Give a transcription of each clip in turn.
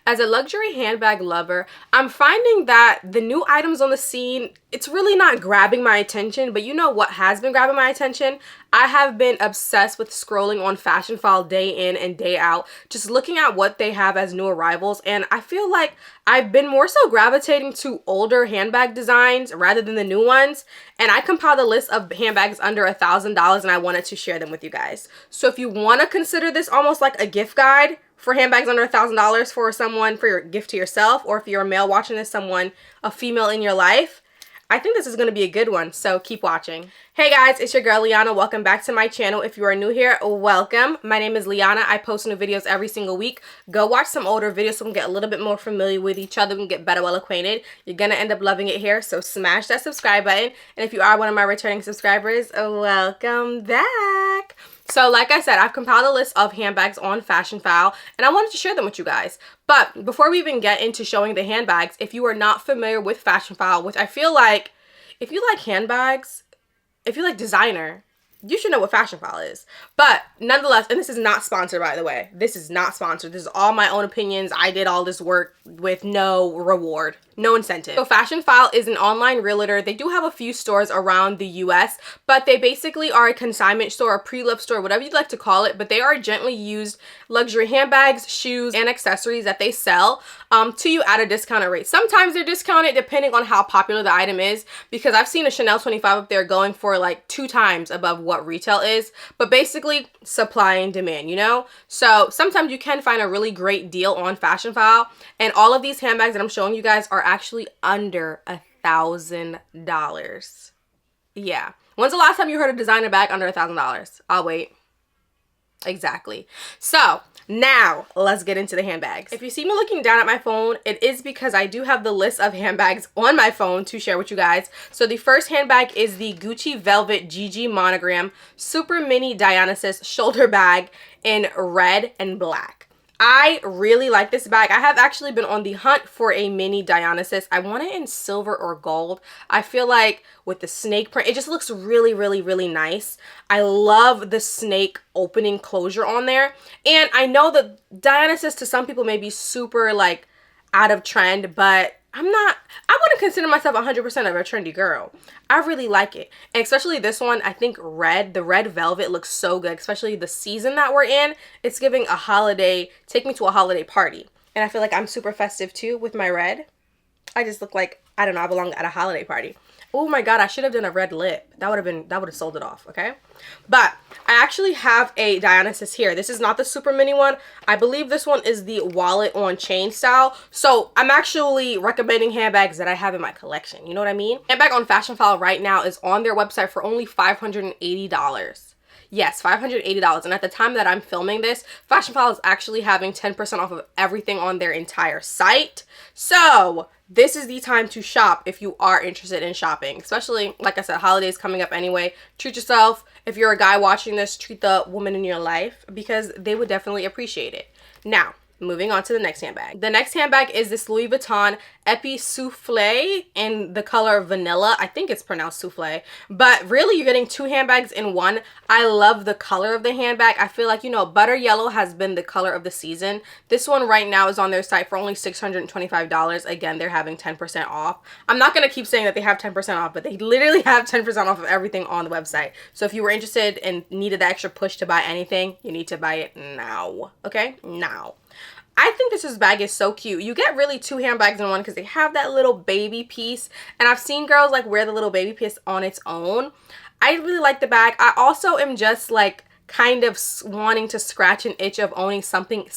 As a luxury handbag lover, I'm finding that the new items on the scene, it's really not grabbing my attention, but you know what has been grabbing my attention? I have been obsessed with scrolling on Fashionphile day in and day out, just looking at what they have as new arrivals, and I feel like I've been more so gravitating to older handbag designs rather than the new ones, and I compiled a list of handbags under $1,000 and I wanted to share them with you guys. So if you want to consider this almost like a gift guide for handbags under $1,000 for someone, for your gift to yourself, or if you're a male watching this, a female in your life, I think this is going to be a good one, so keep watching. Hey guys, it's your girl Liana. Welcome back to my channel. If you are new here, welcome. My name is Liana. I post new videos every single week. Go watch some older videos so we can get a little bit more familiar with each other. We can get better well acquainted. You're going to end up loving it here, so smash that subscribe button. And if you are one of my returning subscribers, welcome back. So like I said, I've compiled a list of handbags on Fashionphile, and I wanted to share them with you guys. But before we even get into showing the handbags, if you are not familiar with Fashionphile, which I feel like if you like handbags, if you like designer, you should know what Fashionphile is. But nonetheless, and this is not sponsored, by the way. This is not sponsored. This is all my own opinions. I did all this work with no reward, no incentive. So Fashionphile is an online realtor. They do have a few stores around the US, but they basically are a consignment store, a pre-loved store, whatever you'd like to call it. But they are gently used luxury handbags, shoes, and accessories that they sell to you at a discounted rate. Sometimes they're discounted depending on how popular the item is, because I've seen a Chanel 25 up there going for like 2 times above what retail is. But basically, supply and demand, you know? So sometimes you can find a really great deal on Fashionphile, and all of these handbags that I'm showing you guys are actually under $1,000. Yeah. When's the last time you heard a designer bag under $1,000? I'll wait. Exactly. So now let's get into the handbags. If you see me looking down at my phone, it is because I do have the list of handbags on my phone to share with you guys. So the first handbag is the Gucci Velvet GG Monogram Super Mini Dionysus shoulder bag in red and black. I really like this bag. I have actually been on the hunt for a mini Dionysus. I want it in silver or gold. I feel like with the snake print, it just looks really, really, really nice. I love the snake opening closure on there. And I know that Dionysus to some people may be super like out of trend, but I wouldn't consider myself 100% of a trendy girl. I really like it. And especially this one, I think the red velvet looks so good, especially the season that we're in. It's giving a holiday, take me to a holiday party. And I feel like I'm super festive too with my red. I just look like, I don't know, I belong at a holiday party. Oh my God, I should have done a red lip. That would have sold it off, okay? But I actually have a Dionysus here. This is not the super mini one. I believe this one is the wallet on chain style. So I'm actually recommending handbags that I have in my collection. You know what I mean? Handbag on Fashionphile right now is on their website for only $580. Yes, $580. And at the time that I'm filming this, Fashionphile is actually having 10% off of everything on their entire site. So this is the time to shop if you are interested in shopping, especially, like I said, holidays coming up anyway. Treat yourself. If you're a guy watching this, treat the woman in your life, because they would definitely appreciate it. Now, moving on to the next handbag. The next handbag is this Louis Vuitton Epi Soufflé in the color vanilla. I think it's pronounced souffle, but really you're getting 2 handbags in one. I love the color of the handbag. I feel like, you know, butter yellow has been the color of the season. This one right now is on their site for only $625. Again, they're having 10% off. I'm not going to keep saying that they have 10% off, but they literally have 10% off of everything on the website. So if you were interested and needed the extra push to buy anything, you need to buy it now. Okay? Now. I think this bag is so cute. You get really 2 handbags in one because they have that little baby piece. And I've seen girls like wear the little baby piece on its own. I really like the bag. I also am just like kind of wanting to scratch an itch of owning something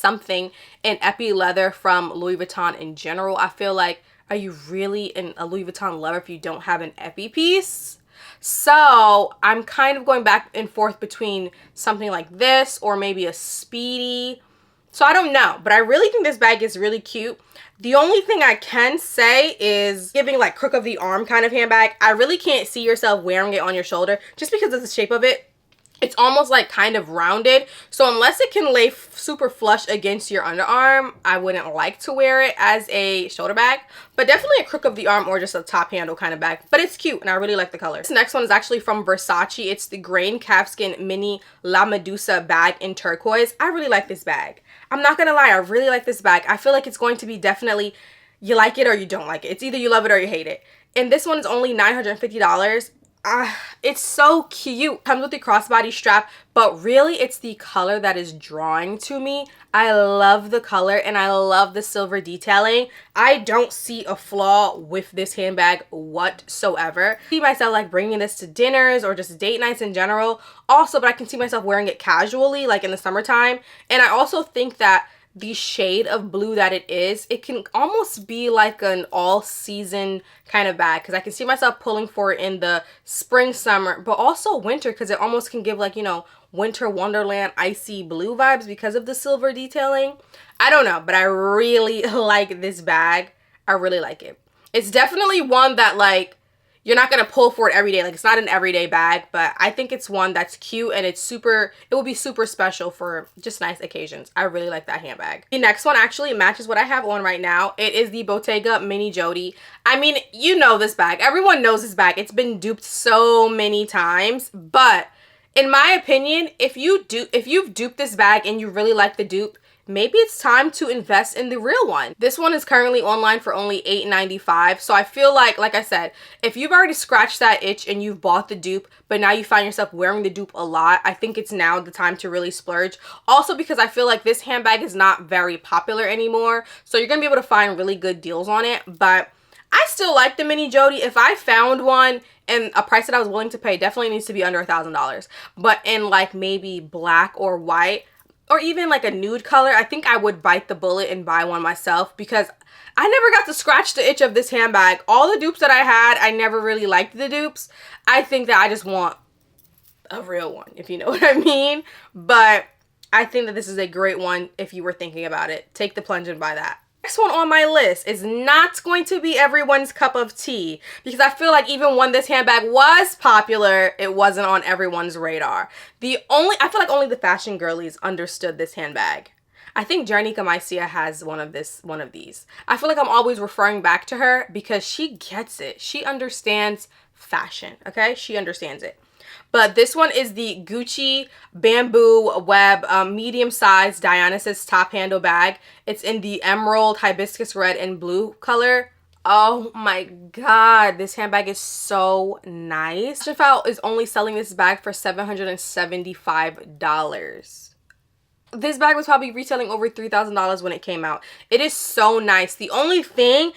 in epi leather from Louis Vuitton in general. I feel like, are you really a Louis Vuitton lover if you don't have an epi piece? So I'm kind of going back and forth between something like this or maybe a Speedy. So I don't know, but I really think this bag is really cute. The only thing I can say is giving like crook of the arm kind of handbag. I really can't see yourself wearing it on your shoulder just because of the shape of it. It's almost like kind of rounded, so unless it can lay super flush against your underarm, I wouldn't like to wear it as a shoulder bag, but definitely a crook of the arm or just a top handle kind of bag. But it's cute and I really like the color. This next one is actually from Versace. It's the Grain Calfskin Mini La Medusa bag in turquoise. I really like this bag. I'm not gonna lie, I really like this bag. I feel like it's going to be definitely, you like it or you don't like it. It's either you love it or you hate it. And this one is only $950. It's so cute. Comes with the crossbody strap, but really it's the color that is drawing to me. I love the color and I love the silver detailing. I don't see a flaw with this handbag whatsoever. I see myself like bringing this to dinners or just date nights in general also, but I can see myself wearing it casually like in the summertime. And I also think that the shade of blue that it is, it can almost be like an all-season kind of bag, because I can see myself pulling for it in the spring, summer, but also winter, because it almost can give like, you know, winter wonderland icy blue vibes because of the silver detailing. I don't know, but I really like this bag. I really like it. It's definitely one that like you're not gonna pull for it every day. Like, it's not an everyday bag, but I think it's one that's cute and it will be super special for just nice occasions. I really like that handbag. The next one actually matches what I have on right now. It is the Bottega Mini Jody. I mean, you know this bag. Everyone knows this bag. It's been duped so many times, but in my opinion, if you've duped this bag and you really like the dupe, maybe it's time to invest in the real one. This one is currently online for only $8.95. So I feel like I said, if you've already scratched that itch and you've bought the dupe, but now you find yourself wearing the dupe a lot, I think it's now the time to really splurge. Also because I feel like this handbag is not very popular anymore. So you're gonna be able to find really good deals on it. But I still like the Mini Jody. If I found one and a price that I was willing to pay, definitely needs to be under $1,000. But in like maybe black or white, or even like a nude color, I think I would bite the bullet and buy one myself, because I never got to scratch the itch of this handbag. All the dupes that I had, I never really liked the dupes. I think that I just want a real one, if you know what I mean. But I think that this is a great one if you were thinking about it. Take the plunge and buy that. Next one on my list is not going to be everyone's cup of tea, because I feel like even when this handbag was popular, it wasn't on everyone's radar. I feel like only the fashion girlies understood this handbag. I think Jernica Maisia has one of these. I feel like I'm always referring back to her because she gets it. She understands fashion, okay? She understands it. But this one is the Gucci Bamboo Web medium-sized Dionysus top handle bag. It's in the emerald, hibiscus red, and blue color. Oh my god, this handbag is so nice. Fashionphile is only selling this bag for $775. This bag was probably retailing over $3,000 when it came out. It is so nice. The only thing,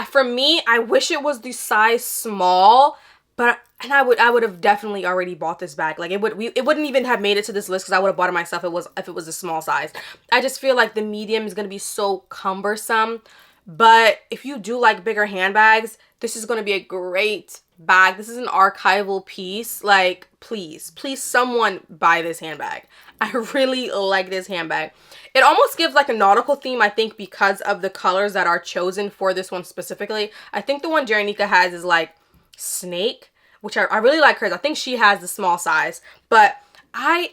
for me, I wish it was the size small, but I would have definitely already bought this bag. Like, it wouldn't even have made it to this list because I would have bought it myself if it was a small size. I just feel like the medium is going to be so cumbersome. But if you do like bigger handbags, this is going to be a great bag. This is an archival piece. Like, please someone buy this handbag. I really like this handbag. It almost gives like a nautical theme, I think, because of the colors that are chosen for this one specifically. I think the one Jernica has is like snake, which I really like hers. I think she has the small size, but I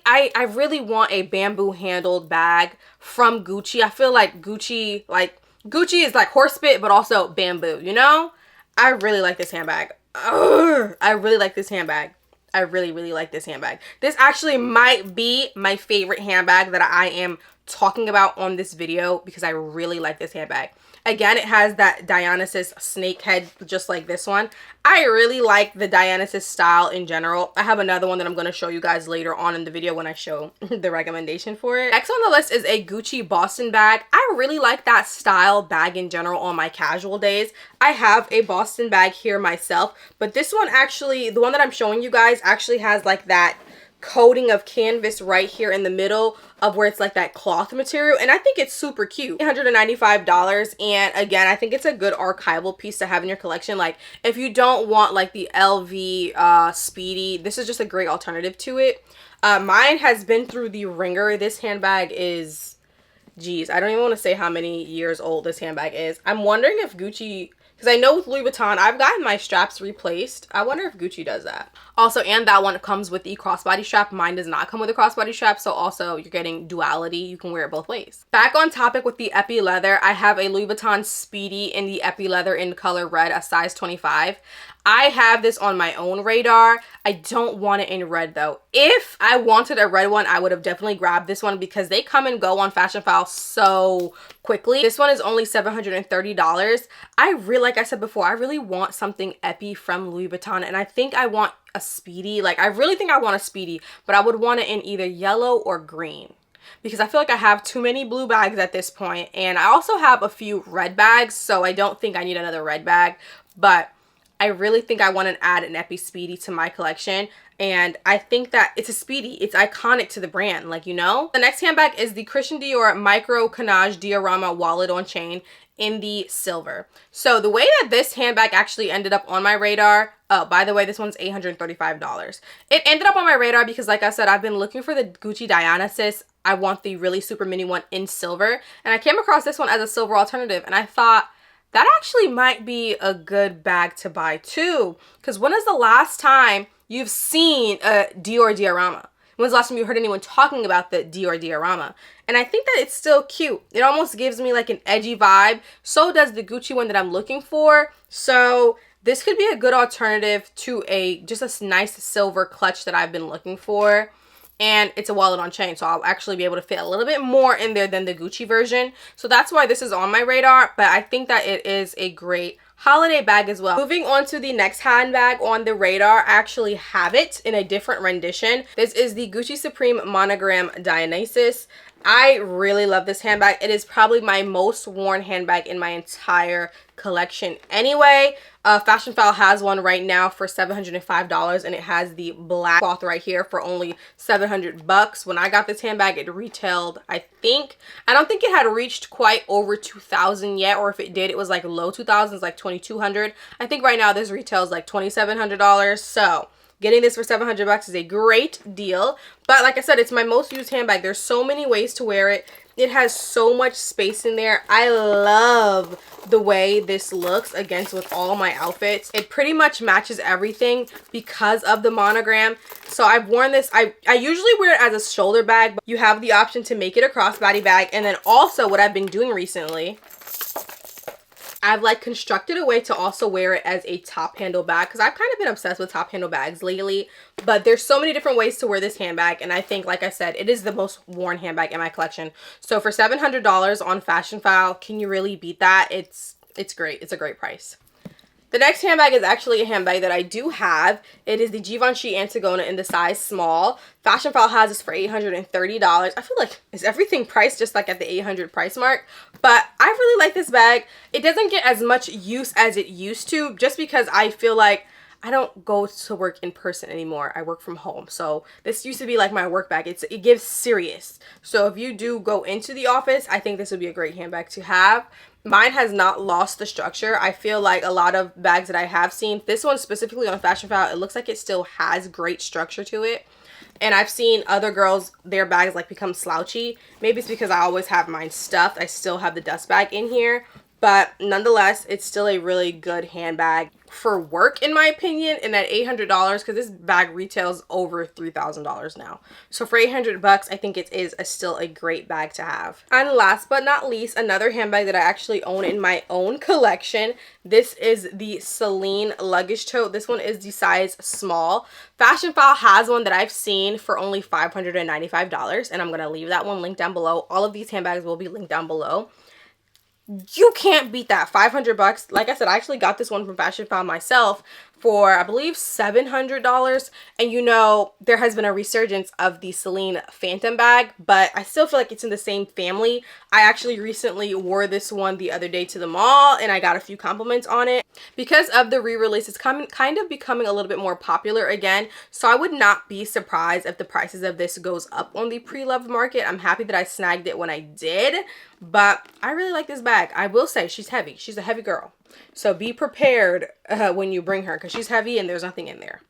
really want a bamboo handled bag from Gucci. I feel like Gucci is like horse bit, but also bamboo, you know? I really like this handbag. Ugh, I really like this handbag. I really, really like this handbag. This actually might be my favorite handbag that I am talking about on this video because I really like this handbag. Again, it has that Dionysus snake head just like this one. I really like the Dionysus style in general. I have another one that I'm going to show you guys later on in the video when I show the recommendation for it. Next on the list is a Gucci Boston bag. I really like that style bag in general on my casual days. I have a Boston bag here myself, but this one actually, the one that I'm showing you guys, actually has like that coating of canvas right here in the middle of where it's like that cloth material, and I think it's super cute. $195, and again, I think it's a good archival piece to have in your collection. Like, if you don't want like the LV Speedy, this is just a great alternative to it. Mine has been through the ringer. This handbag is, geez, I don't even want to say how many years old this handbag is. I'm wondering if Gucci Because I know with Louis Vuitton, I've gotten my straps replaced. I wonder if Gucci does that. Also, and that one comes with the crossbody strap. Mine does not come with a crossbody strap, so also you're getting duality. You can wear it both ways. Back on topic with the epi leather, I have a Louis Vuitton Speedy in the epi leather in color red, a size 25. I have this on my own radar. I don't want it in red though. If I wanted a red one, I would have definitely grabbed this one because they come and go on Fashionphile so quickly. This one is only $730. Like I said before, I really want something epi from Louis Vuitton, and I think I want a Speedy. Like, I really think I want a Speedy, but I would want it in either yellow or green, because I feel like I have too many blue bags at this point, and I also have a few red bags, so I don't think I need another red bag. But I really think I want to add an epi Speedy to my collection, and I think that it's a Speedy. It's iconic to the brand, like, you know? The next handbag is the Christian Dior Micro Canage Diorama Wallet on Chain in the silver. So the way that this handbag actually ended up on my radar, oh, by the way, this one's $835. It ended up on my radar because, like I said, I've been looking for the Gucci Diana Sis. I want the really super mini one in silver, and I came across this one as a silver alternative, and I thought, that actually might be a good bag to buy too. Because when is the last time you've seen a Dior diorama? When's the last time you heard anyone talking about the Dior diorama? And I think that it's still cute. It almost gives me like an edgy vibe. So does the Gucci one that I'm looking for. So this could be a good alternative to just a nice silver clutch that I've been looking for. And it's a wallet on chain, so I'll actually be able to fit a little bit more in there than the Gucci version. So that's why this is on my radar, but I think that it is a great holiday bag as well. Moving on to the next handbag on the radar, I actually have it in a different rendition. This is the Gucci Supreme Monogram Dionysus. I really love this handbag. It is probably my most worn handbag in my entire collection anyway. Fashionphile has one right now for $705, and it has the black cloth right here for only $700. When I got this handbag, it retailed, I don't think it had reached quite over 2,000 yet, or if it did, it was like low 2000s, like 2,200. I think right now this retails like $2,700. So getting this for $700 is a great deal. But like I said, it's my most used handbag. There's so many ways to wear it. It has so much space in there. I love the way this looks against with all my outfits. It pretty much matches everything because of the monogram. So I've worn this. I usually wear it as a shoulder bag, but you have the option to make it a crossbody bag. And then also what I've been doing recently, I've like constructed a way to also wear it as a top handle bag, because I've kind of been obsessed with top handle bags lately. But there's so many different ways to wear this handbag, and I think, like I said, it is the most worn handbag in my collection. So for $700 on Fashionphile, can you really beat that? It's great. It's a great price. The next handbag is actually a handbag that I do have. It is the Givenchy Antigona in the size small. Fashionphile has this for $830. I feel like, is everything priced just like at the $800 price mark? But I really like this bag. It doesn't get as much use as it used to, just because I feel like I don't go to work in person anymore. I work from home. So this used to be like my work bag. It gives serious. So if you do go into the office, I think this would be a great handbag to have. Mine has not lost the structure. I feel like a lot of bags that I have seen, this one specifically on Fashionphile, it looks like it still has great structure to it. And I've seen other girls, their bags like become slouchy. Maybe it's because I always have mine stuffed. I still have the dust bag in here. But nonetheless, it's still a really good handbag for work, in my opinion. And at $800, because this bag retails over $3,000 now. So for $800, I think it is still a great bag to have. And last but not least, another handbag that I actually own in my own collection. This is the Celine luggage tote. This one is the size small. Fashionphile has one that I've seen for only $595. And I'm going to leave that one linked down below. All of these handbags will be linked down below. You can't beat that. $500. Like I said, I actually got this one from Fashionphile myself for, I believe, $700. And you know, there has been a resurgence of the Celine Phantom bag, but I still feel like it's in the same family. I actually recently wore this one the other day to the mall, and I got a few compliments on it. Because of the re-release, it's kind of becoming a little bit more popular again. So I would not be surprised if the prices of this goes up on the pre-loved market. I'm happy that I snagged it when I did, but I really like this bag. I will say she's heavy. She's a heavy girl. So be prepared when you bring her, because she's heavy and there's nothing in there.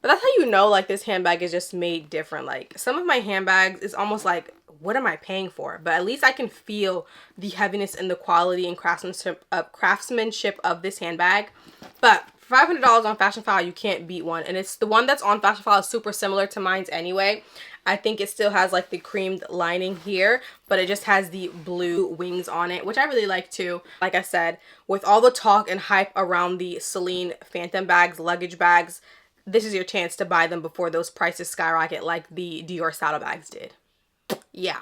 But that's how you know, like, this handbag is just made different. Like, some of my handbags is almost like, what am I paying for? But at least I can feel the heaviness and the quality and craftsmanship of this handbag. But for $500 on Fashionphile, you can't beat one. And it's the one that's on Fashionphile is super similar to mine's anyway. I think it still has like the creamed lining here, but it just has the blue wings on it, which I really like too. Like I said, with all the talk and hype around the Celine Phantom bags, luggage bags, this is your chance to buy them before those prices skyrocket like the Dior saddlebags did. Yeah.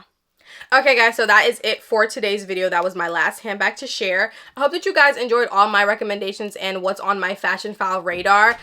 Okay guys, so that is it for today's video. That was my last handbag to share. I hope that you guys enjoyed all my recommendations and what's on my Fashionphile radar.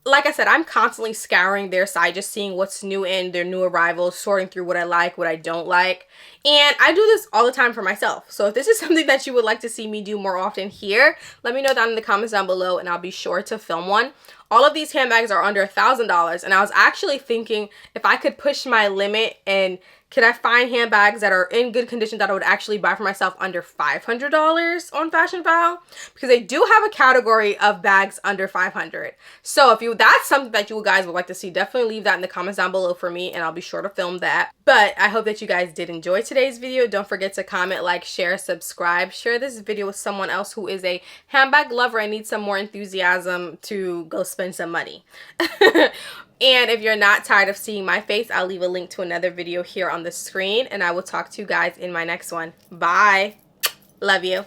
Like I said, I'm constantly scouring their site, just seeing what's new in their new arrivals, sorting through what I like, what I don't like. And I do this all the time for myself. So if this is something that you would like to see me do more often here, let me know down in the comments down below and I'll be sure to film one. All of these handbags are under $1,000, and I was actually thinking if I could push my limit and could I find handbags that are in good condition that I would actually buy for myself under $500 on Fashionphile, because they do have a category of bags under $500. So if that's something that you guys would like to see, definitely leave that in the comments down below for me and I'll be sure to film that. But I hope that you guys did enjoy today's video. Don't forget to comment, like, share, subscribe. Share this video with someone else who is a handbag lover and needs some more enthusiasm to go spend some money. And if you're not tired of seeing my face, I'll leave a link to another video here on the screen, and I will talk to you guys in my next one. Bye. Love you.